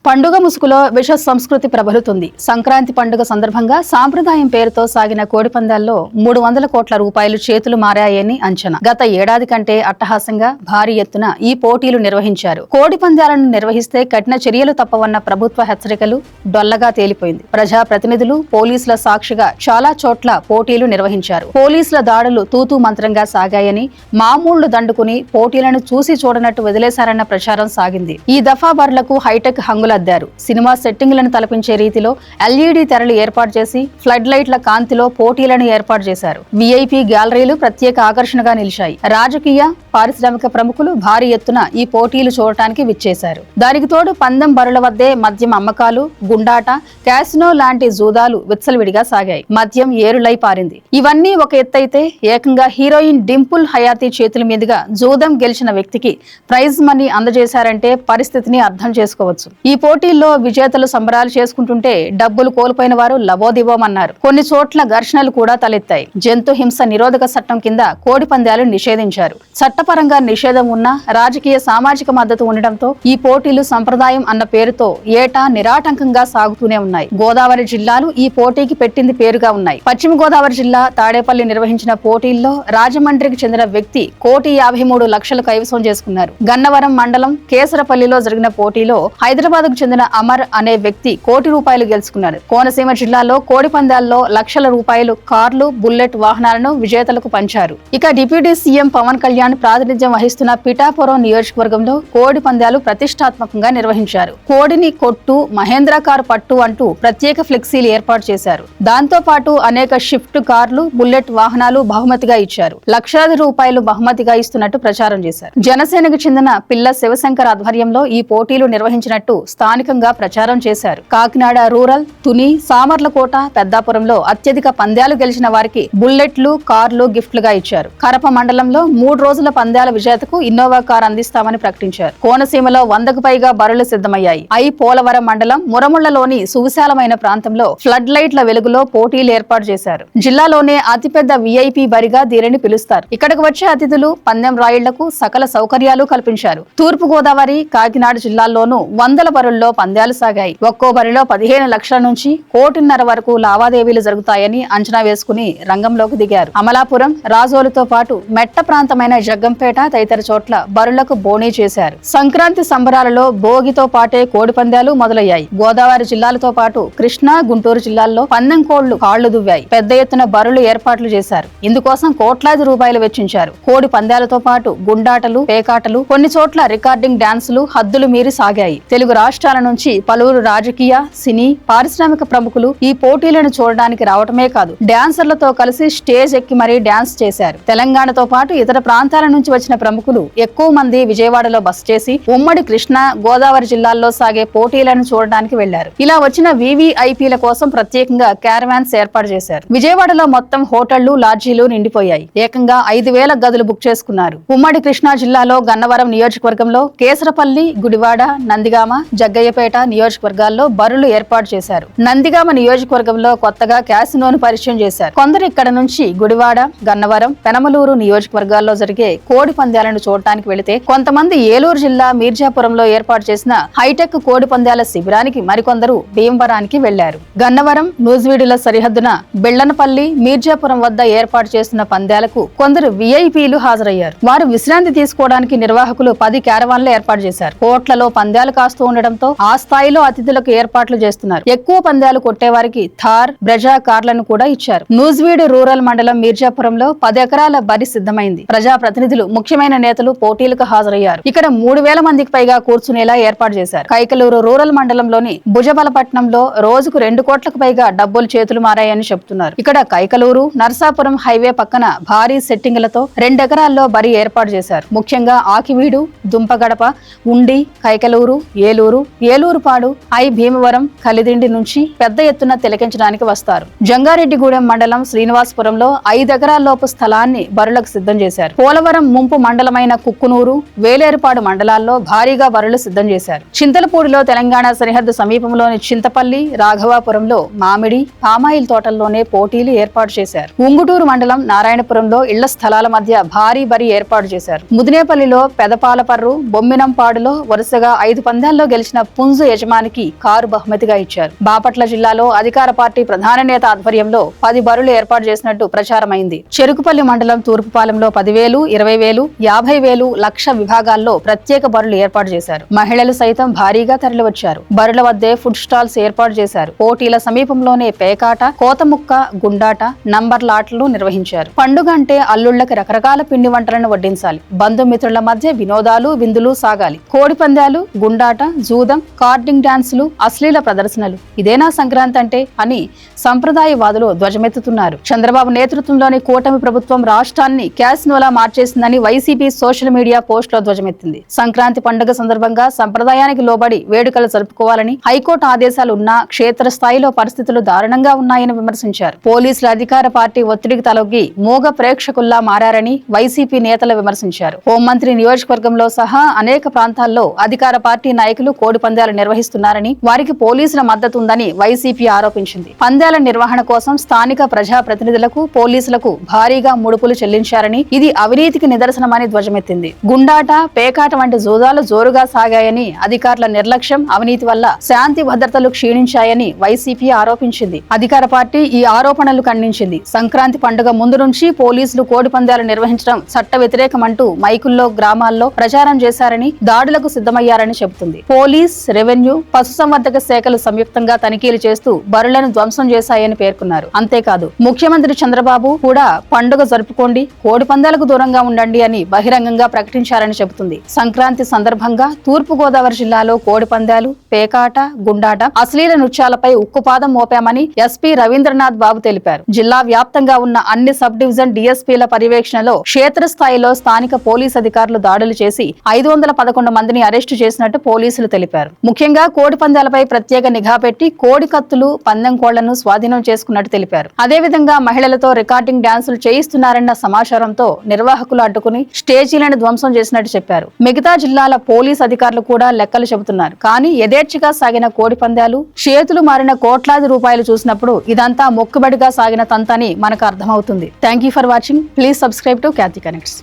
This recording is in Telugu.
పండుగ ముసుగులో విష సంస్కృతి ప్రబలుతుంది. సంక్రాంతి పండుగ సందర్భంగా సాంప్రదాయం పేరుతో సాగిన కోడి పందాల్లో 300 కోట్ల రూపాయలు చేతులు మారాయని అంచనా. గత ఏడాది కంటే అట్టహాసంగా భారీ ఎత్తున ఈ పోటీలు నిర్వహించారు. కోడి పందాలను నిర్వహిస్తే కఠిన చర్యలు తప్పవన్న ప్రభుత్వ హెచ్చరికలు డొల్లగా తేలిపోయింది. ప్రజా ప్రతినిధులు, పోలీసుల సాక్షిగా చాలా చోట్ల పోటీలు నిర్వహించారు. పోలీసుల దాడులు తూతూ మంత్రంగా సాగాయని, మామూళ్లు దండుకుని పోటీలను చూసి చూడనట్టు వదిలేశారన్న ప్రచారం సాగింది. ఈ దఫా బర్లకు హైటెక్ హంగుల సినిమా సెట్టింగ్లను తలపించే రీతిలో ఎల్ఈడి తెరలు ఏర్పాటు చేసి ఫ్లడ్ లైట్ల కాంతిలో పోటీలను ఏర్పాటు చేశారు. విఐపి గ్యాలరీలు ప్రత్యేక ఆకర్షణగా నిలిచాయి. రాజకీయ, పారిశ్రామిక ప్రముఖులు భారీ ఎత్తున ఈ పోటీలు చూడటానికి విచ్చేశారు. దానికి తోడు పందెం బరుల వద్దే మద్యం అమ్మకాలు, గుండాట, క్యాసినో లాంటి జూదాలు విచ్చలవిడిగా సాగాయి. మద్యం ఏరులై పారింది. ఇవన్నీ ఒక ఎత్తైతే ఏకంగా హీరోయిన్ డింపుల్ హయాతి చేతుల మీదుగా జూదం గెలిచిన వ్యక్తికి ప్రైజ్ మనీ అందజేశారంటే పరిస్థితిని అర్థం చేసుకోవచ్చు. ఈ పోటీల్లో విజేతలు సంబరాలు చేసుకుంటుంటే డబ్బులు కోల్పోయిన వారు లబోదిబోమన్నారు. కొన్ని చోట్ల ఘర్షణలు కూడా తలెత్తాయి. జంతు హింస నిరోధక చట్టం కింద కోడి పందాలు నిషేధించారు. చట్టపరంగా నిషేధం ఉన్నా రాజకీయ, సామాజిక మద్దతు ఉండటంతో ఈ పోటీలు సంప్రదాయం అన్న పేరుతో ఏటా నిరాటంకంగా సాగుతూనే ఉన్నాయి. గోదావరి జిల్లాలు ఈ పోటీకి పెట్టింది పేరుగా ఉన్నాయి. పశ్చిమ గోదావరి జిల్లా తాడేపల్లి నిర్వహించిన పోటీల్లో రాజమండ్రికి చెందిన వ్యక్తి 1,53,00,000 కైవసం చేసుకున్నారు. గన్నవరం మండలం కేసరపల్లిలో జరిగిన పోటీలో హైదరాబాద్ కు చెందిన అమర్ అనే వ్యక్తి ₹1,00,00,000 గెలుచుకున్నాడు. కోనసీమ జిల్లాలో కోడి పందాల్లో లక్షల రూపాయలు కార్లు, బుల్లెట్ వాహనాలను విజేతలకు పంచారు. ఇక డిప్యూటీ సీఎం పవన్ కళ్యాణ్ ప్రాతినిధ్యం వహిస్తున్న పిఠాపురం నియోజకవర్గంలో కోడి పందాలు ప్రతిష్టాత్మకంగా నిర్వహించారు. కోడిని కొట్టు, మహేంద్ర కారు పట్టు అంటూ ప్రత్యేక ఫ్లెక్సీలు ఏర్పాటు చేశారు. దాంతో పాటు అనేక షిఫ్ట్ కార్లు, బుల్లెట్ వాహనాలు బహుమతిగా ఇచ్చారు. లక్షలాది రూపాయలు బహుమతిగా ఇస్తున్నట్టు ప్రచారం చేశారు. జనసేనకు చెందిన పిల్ల శివశంకర్ ఆధ్వర్యంలో ఈ పోటీలు నిర్వహించినట్టు స్థానికంగా ప్రచారం చేశారు. కాకినాడ రూరల్, తుని, సామర్లకోట, పెద్దాపురంలో అత్యధిక పందాలు గెలిచిన వారికి బుల్లెట్లు, కార్లు గిఫ్ట్లుగా ఇచ్చారు. కరప మండలంలో 3 రోజుల పందాల విజేతకు ఇన్నోవా కార్ అందిస్తామని ప్రకటించారు. కోనసీమలో 100కు పైగా బరులు సిద్ధమయ్యాయి. పోలవరం మండలం మురముళ్లలోని సువిశాలమైన ప్రాంతంలో ఫ్లడ్ లైట్ల వెలుగులో పోటీలు ఏర్పాటు చేశారు. జిల్లాలోనే అతిపెద్ద విఐపి బరిగా దీనిని పిలుస్తారు. ఇక్కడికి వచ్చే అతిథులు పందెం రాయిళ్లకు సకల సౌకర్యాలు కల్పించారు. తూర్పు గోదావరి, కాకినాడ జిల్లాల్లోనూ 100 బరుల్లో పందాలు సాగాయి. ఒక్కో బరిలో 15 లక్షల నుంచి 1,50,00,000 వరకు లావాదేవీలు జరుగుతాయని అంచనా వేసుకుని రంగంలోకి దిగారు. అమలాపురం, రాజోలుతో పాటు మెట్ట ప్రాంతమైన జగ్గంపేట తదితర చోట్ల బరులకు బోనీ చేశారు. సంక్రాంతి సంబరాలలో భోగితో పాటే కోడి పందాలు మొదలయ్యాయి. గోదావరి జిల్లాలతో పాటు కృష్ణా, గుంటూరు జిల్లాల్లో పందెం కోళ్లు కాళ్లు దువ్వాయి. పెద్ద ఎత్తున బరులు ఏర్పాట్లు చేశారు. ఇందుకోసం కోట్లాది రూపాయలు వెచ్చించారు. కోడి పందాలతో పాటు గుండాటలు, పేకాటలు, కొన్ని చోట్ల రికార్డింగ్ డాన్సులు హద్దులు మీరి సాగాయి. తెలుగు రాష్ట్రాల నుంచి పలువురు రాజకీయ, సినీ, పారిశ్రామిక ప్రముఖులు ఈ పోటీలను చూడడానికి రావటమే కాదు, డాన్సర్లతో కలిసి స్టేజ్ ఎక్కి మరీ డాన్స్ చేశారు. తెలంగాణతో పాటు ఇతర ప్రాంతాల నుంచి వచ్చిన ప్రముఖులు ఎక్కువ మంది విజయవాడలో బస చేసి ఉమ్మడి కృష్ణా, గోదావరి జిల్లాల్లో సాగే పోటీలను చూడడానికి వెళ్లారు. ఇలా వచ్చిన వివిఐపీల కోసం ప్రత్యేకంగా క్యారవాన్స్ ఏర్పాటు చేశారు. విజయవాడలో మొత్తం హోటళ్లు, లాడ్జీలు నిండిపోయాయి. ఏకంగా 5,000 గదులు బుక్ చేసుకున్నారు. ఉమ్మడి కృష్ణా జిల్లాలో గన్నవరం నియోజకవర్గంలో కేసరపల్లి, గుడివాడ, నందిగామ, జగ్గయ్యపేట నియోజకవర్గాల్లో బరులు ఏర్పాటు చేశారు. నందిగామ నియోజకవర్గంలో కొత్తగా క్యాసినోను పరిచయం చేశారు. కొందరు ఇక్కడ నుంచి గుడివాడ, గన్నవరం, పెనమలూరు నియోజకవర్గాల్లో జరిగే కోడి పందాలను చూడటానికి వెళితే, కొంతమంది ఏలూరు జిల్లా మీర్జాపురంలో ఏర్పాటు చేసిన హైటెక్ కోడి పందాల శిబిరానికి, మరికొందరు భీమవరానికి వెళ్లారు. గన్నవరం, నూజివీడుల సరిహద్దున బెళ్లనపల్లి, మీర్జాపురం వద్ద ఏర్పాటు చేసిన పందాలకు కొందరు విఐపీలు హాజరయ్యారు. వారు విశ్రాంతి తీసుకోవడానికి నిర్వాహకులు 10 క్యారవాన్లు ఏర్పాటు చేశారు. కోట్లలో పందాలు కాస్తూ ఉండడంతో ఆ స్థాయిలో అతిథులకు ఏర్పాట్లు చేస్తున్నారు. ఎక్కువ పందాలు కొట్టేవారికి థార్, బ్రెజా కార్లను కూడా ఇచ్చారు. నూజివీడు రూరల్ మండలం మీర్జాపురంలో 10 ఎకరాల బరి సిద్ధమైంది. ప్రజా ప్రతినిధులు, ముఖ్యమైన నేతలు పోటీలకు హాజరయ్యారు. ఇక్కడ 3,000 మందికి పైగా కూర్చునేలా ఏర్పాటు చేశారు. కైకలూరు రూరల్ మండలంలోని భుజబలపట్నంలో రోజుకు 2 కోట్లకు పైగా డబ్బులు చేతులు మారాయని చెబుతున్నారు. ఇక్కడ కైకలూరు, నర్సాపురం హైవే పక్కన భారీ సెట్టింగులతో 2 ఎకరాల్లో బరి ఏర్పాటు చేశారు. ముఖ్యంగా ఆకివీడు, దుంపగడప, ఉండి, కైకలూరు, ఏలూరు, ఏలూరుపాడు, భీమవరం, కలిదిండి నుంచి పెద్ద ఎత్తున తిలకించడానికి వస్తారు. జంగారెడ్డిగూడెం మండలం శ్రీనివాసపురంలో 5 ఎకరాల్లోపు స్థలాన్ని బరులకు సిద్ధం చేశారు. పోలవరం ముంపు మండలమైన కుక్కునూరు, వేలేరుపాడు మండలాల్లో భారీగా బరులు సిద్ధం చేశారు. చింతలపూడిలో తెలంగాణ సరిహద్దు సమీపంలోని చింతపల్లి, రాఘవాపురంలో మామిడి, పామాయిల్ తోటల్లోనే పోటీలు ఏర్పాటు చేశారు. ఉంగుటూరు మండలం నారాయణపురంలో ఇళ్ల స్థలాల మధ్య భారీ బరి ఏర్పాటు చేశారు. ముదినేపల్లిలో, పెదపాలపర్రు, బొమ్మినంపాడులో వరుసగా 5 పందాల్లో గెలిచిన చేసిన పుంజు యజమానికి కారు బహుమతిగా ఇచ్చారు. బాపట్ల జిల్లాలో అధికార పార్టీ ప్రధాన నేత ఆధ్వర్యంలో 10 బరులు ఏర్పాటు చేసినట్టు ప్రచారమైంది. చెరుకుపల్లి మండలం తూర్పుపాలెంలో 10,000, 20,000, 50,000, 1,00,000 విభాగాల్లో ప్రత్యేక బరులు ఏర్పాటు చేశారు. మహిళలు సైతం భారీగా తరలివచ్చారు. బరుల వద్దే ఫుడ్ స్టాల్స్ ఏర్పాటు చేశారు. పోటీల సమీపంలోనే పేకాట, కోతముక్క, గుండాట, నంబర్ల ఆటలు నిర్వహించారు. పండుగ అంటే అల్లుళ్లకి రకరకాల పిండి వంటలను వడ్డించాలి. బంధుమిత్రుల మధ్య వినోదాలు, విందులు సాగాలి. కోడి పందాలు, గుండాట, జూదం, కార్డింగ్ డాన్సులు, అశ్లీల ప్రదర్శనలు, ఇదేనా సంక్రాంతి అంటే అని సంప్రదాయవాదులు ధ్వజమెత్తుతున్నారు. చంద్రబాబు నేతృత్వంలోని కూటమి ప్రభుత్వం రాష్ట్రాన్ని క్యాసినోలా మార్చేసిందని వైసీపీ సోషల్ మీడియా పోస్ట్ లో ధ్వజమెత్తింది. సంక్రాంతి పండుగ సందర్భంగా సంప్రదాయానికి లోబడి వేడుకలు జరుపుకోవాలని హైకోర్టు ఆదేశాలు ఉన్నా క్షేత్రస్థాయిలో పరిస్థితులు దారుణంగా ఉన్నాయని విమర్శించారు. పోలీసుల అధికార పార్టీ ఒత్తిడికి తలొగ్గి మూగ ప్రేక్షకుల్లా మారారని వైసీపీ నేతలు విమర్శించారు. హోంమంత్రి నియోజకవర్గంలో సహా అనేక ప్రాంతాల్లో అధికార పార్టీ నాయకులు కోడి పందాలు నిర్వహిస్తున్నారని, వారికి పోలీసుల మద్దతు ఉందని వైసీపీ ఆరోపించింది. పందాల నిర్వహణ కోసం స్థానిక ప్రజా ప్రతినిధులకు, పోలీసులకు భారీగా ముడుపులు చెల్లించారని, ఇది అవినీతికి నిదర్శనమని ధ్వజమెత్తింది. గుండాట, పేకాట వంటి జూదాలు జోరుగా సాగాయని, అధికారుల నిర్లక్ష్యం, అవినీతి వల్ల శాంతి భద్రతలు క్షీణించాయని వైసీపీ ఆరోపించింది. అధికార పార్టీ ఈ ఆరోపణలు ఖండించింది. సంక్రాంతి పండుగ ముందు నుంచి పోలీసులు కోడి పందాలు నిర్వహించడం చట్ట వ్యతిరేకమంటూ మైకుల్లో, గ్రామాల్లో ప్రచారం చేశారని, దాడులకు సిద్ధమయ్యారని చెబుతుంది. పోలీస్, రెవెన్యూ, పశుసంవర్ధక శాఖలు సంయుక్తంగా తనిఖీలు చేస్తూ బరులను ధ్వంసం చేశాయని పేర్కొన్నారు. అంతేకాదు ముఖ్యమంత్రి చంద్రబాబు కూడా పండుగ జరుపుకోండి, కోడి పందాలకు దూరంగా ఉండండి అని బహిరంగంగా ప్రకటించారని చెబుతుంది. సంక్రాంతి సందర్భంగా తూర్పు గోదావరి జిల్లాలో కోడి పందాలు, పేకాట, గుండాట, అశ్లీల నృత్యాలపై ఉక్కుపాదం మోపామని ఎస్పీ రవీంద్రనాథ్ బాబు తెలిపారు. జిల్లా వ్యాప్తంగా ఉన్న అన్ని సబ్ డివిజన్ డిఎస్పీల పర్యవేక్షణలో క్షేత్రస్థాయిలో స్థానిక పోలీస్ అధికారులు దాడులు చేసి 511 మందిని అరెస్టు చేసినట్టు పోలీసులు తెలిపారు. ముఖ్యంగా కోడి పందాలపై ప్రత్యేక నిఘా పెట్టి కోడి కత్తులు, పందెం కోళ్లను స్వాధీనం చేసుకున్నట్టు తెలిపారు. అదేవిధంగా మహిళలతో రికార్డింగ్ డాన్సులు చేయిస్తున్నారన్న సమాచారంతో నిర్వాహకులు అడ్డుకుని స్టేజీలను ధ్వంసం చేసినట్టు చెప్పారు. మిగతా జిల్లాల పోలీస్ అధికారులు కూడా లెక్కలు చెబుతున్నారు. కానీ యథేచ్ఛగా సాగిన కోడి పందాలు, చేతులు మారిన కోట్లాది రూపాయలు చూసినప్పుడు ఇదంతా మొక్కుబడిగా సాగిన తంతని మనకు అర్థమవుతుంది. Thank you for watching. Please subscribe to Khyati connects.